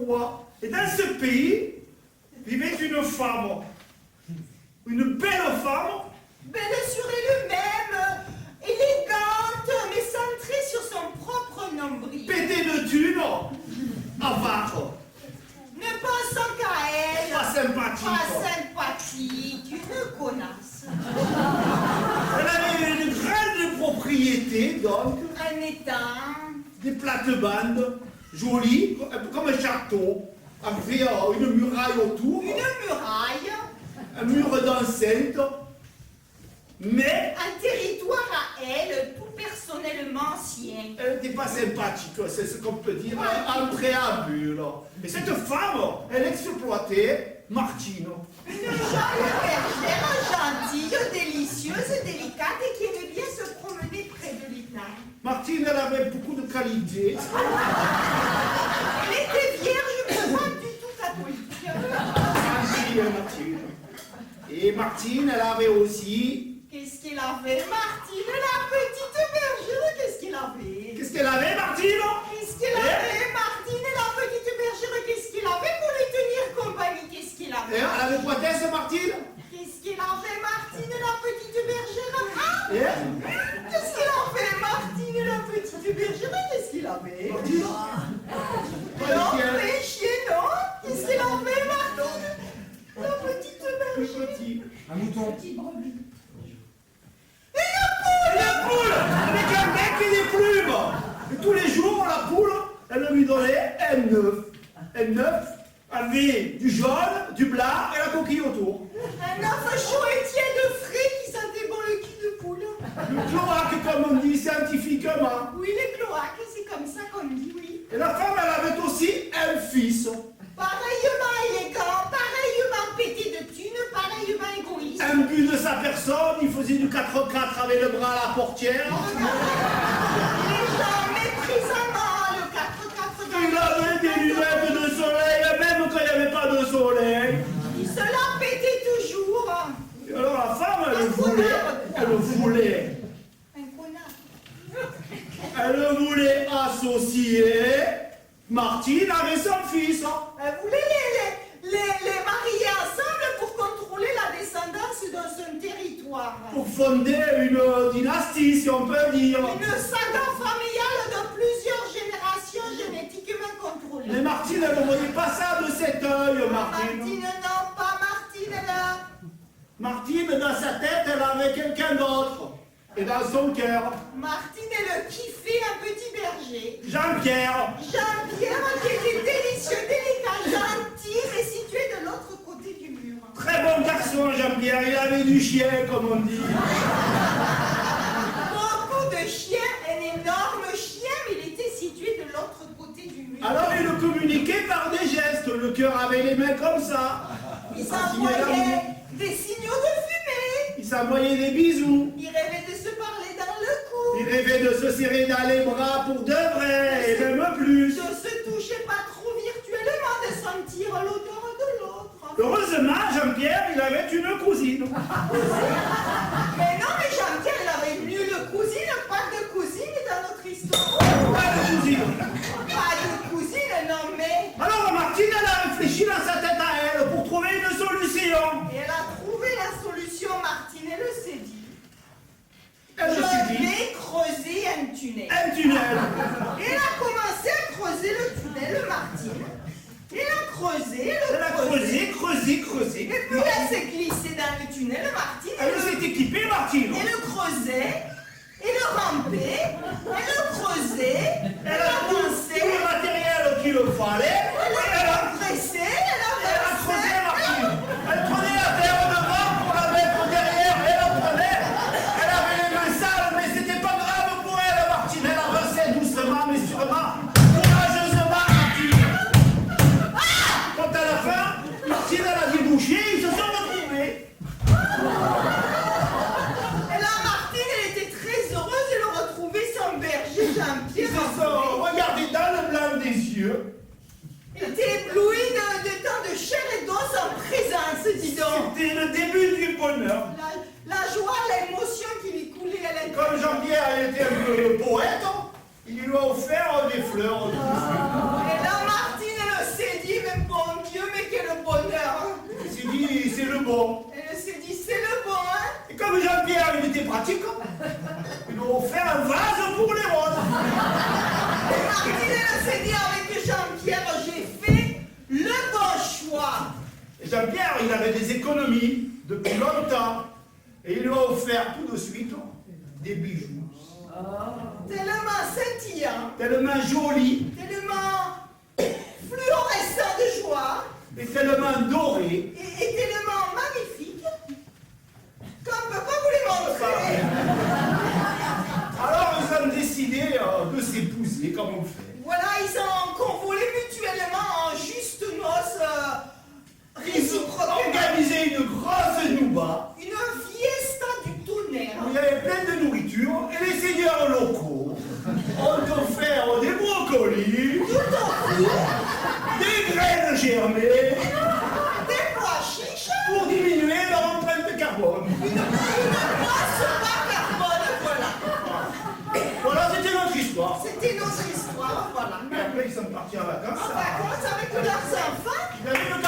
roi. Et dans ce pays, vivait une femme. Une belle femme. Belle sur elle-même, élégante, mais centrée sur son propre nombril. Pétée de thunes. Avare. Ne pensant qu'à elle. Pas sympathique. Pas sympathique, une connasse. Elle avait une grande propriété, donc. Un étang. Des plates-bandes, jolies, un peu comme un château, avec une muraille autour. Une muraille. Un mur d'enceinte, mais Un territoire à elle, tout personnellement sien. elle n'était pas sympathique, c'est ce qu'on peut dire en préambule. Et cette femme, elle exploitait Martine. Une jeune bergère gentille, délicieuse, délicate et qui aimait bien se promener près de l'étang. Martine, elle avait beaucoup de qualités. Elle était vierge, mais pas du tout catholique. Gentille, Martine. Et Martine, elle avait aussi... Qu'est-ce qu'elle avait, Martine, la petite bergère? Qu'est-ce qu'elle avait? Qu'est-ce qu'elle avait, Martine? Qu'est-ce qu'elle avait, Martine, la petite bergère? Qu'est-ce qu'elle avait pour lui tenir compagnie? Qu'est-ce qu'elle avait? Elle avait quoi d'elle, Martine? Qu'est-ce qu'elle avait, Martine, la petite bergère? Ah! Et Qu'est-ce qu'elle avait, Martine, la petite bergère? Qu'est-ce qu'elle avait? Martine? Non, mais chien, non? Qu'est-ce qu'elle avait, Martine? La petite bergère. Petit. Un mouton. La poule avec un bec et des plumes. Et tous les jours, la poule, elle lui donnait un œuf. Un œuf avait du jaune, du blanc et la coquille autour. Un œuf chaud et tiède frais qui sentait bon le cul de poule. Le cloaque, comme on dit scientifiquement. Oui, les cloaques, c'est comme ça qu'on dit, oui. Et la femme, elle avait aussi un fils. Pareillement élégant, pareillement pété de thunes, pareillement égoïste. Imbu de sa personne, il faisait du 4x4 avec le bras à la portière. Les gens méprisamment le 4x4 dans Il avait des lunettes de soleil, même quand il n'y avait pas de soleil. Il se la pétait toujours. Et alors la femme, elle voulait Un connard. Elle voulait associer Martine avec son fils. Elle voulait les marier ensemble pour contrôler la descendance dans son territoire. Pour fonder une dynastie, si on peut dire. Une saga familiale de plusieurs générations génétiquement contrôlées. Mais Martine, elle ne voyait pas ça de cet œil, Martine. Martine, non, pas Martine, là. Martine, dans sa tête, elle avait quelqu'un d'autre. Et dans son cœur, Martine, elle kiffait un petit berger. Jean-Pierre. Jean-Pierre, qui était délicieux, délicat, gentil, mais situé de l'autre côté du mur. Très bon garçon, Jean-Pierre. Il avait du chien, comme on dit. Beaucoup de chiens, un énorme chien, mais il était situé de l'autre côté du mur. Alors, il communiquait par des gestes. Le cœur avait les mains comme ça. Il s'envoyait des signaux de fumée. Il s'envoyait des bisous. Il rêvait de se parler dans le cou. Il rêvait de se serrer dans les bras pour de vrai, et même plus. De se toucher pas trop virtuellement, de sentir l'odeur de l'autre. Heureusement, Jean-Pierre, il avait une cousine. Mais non, mais Jean-Pierre, il avait une nulle cousine, pas de cousine dans notre histoire. Pas de cousine. Pas de cousine, non mais... Alors, Martine, elle a réfléchi dans sa tête à elle pour trouver une solution. Et elle a trouvé la solution, Martine, elle s'est dit. Elle Je s'est dit, vais creuser un tunnel. un tunnel. Et elle a commencé à creuser le tunnel, Martine. Elle a creusé, Elle a creusé. Et puis elle s'est glissée dans le tunnel, Martine. Elle s'est équipée, Martine. Elle le creusait, elle le rampait, elle le creusait, Elle a tout avancé, le matériel qu'il fallait. elle a pressé, elle a Elle a creusé, versé. Martine. Elle prenait la terre devant pour la mettre derrière. Elle la prenait. Elle avait les mains sales, mais c'était pas grave pour elle, Martine. Elle avançait doucement, mais sûrement. Courageusement, Martine. Quant à la fin, Martine, elle a débouché. Ils se sont retrouvés. Et là, Martine, elle était très heureuse de le retrouver, son berger Ils Jean-Pierre. se sont regardés dans le blanc des yeux. Elle était éblouie de tant de chair et d'os en présence, dis donc. C'était le début du bonheur. La joie, l'émotion qui lui coulait à l'intérieur. Comme Jean-Pierre était un peu poète, il lui a offert des fleurs. Et là, Martine, elle s'est il avait des économies depuis longtemps. Et il lui a offert tout de suite des bijoux. Tellement scintillant, Tellement jolis tellement fluorescent de joie, et tellement dorés. et tellement magnifique, qu'on ne peut pas vous les montrer. Alors ils ont décidé de s'épouser, comme on fait. Voilà, ils ont convolé mutuellement en juste noces Ils ont réciproquement. organisé une grosse nouba Une fiesta du tonnerre. où il y avait plein de nourriture et les seigneurs locaux ont offert des brocolis, Tout au plus, des graines germées des pois chiches, pour diminuer leur empreinte carbone. une grosse bas carbone, voilà. Voilà, c'était notre histoire. C'était notre histoire, voilà. Mais après, ils sont partis en En vacances. vacances avec leurs enfants. Il avait le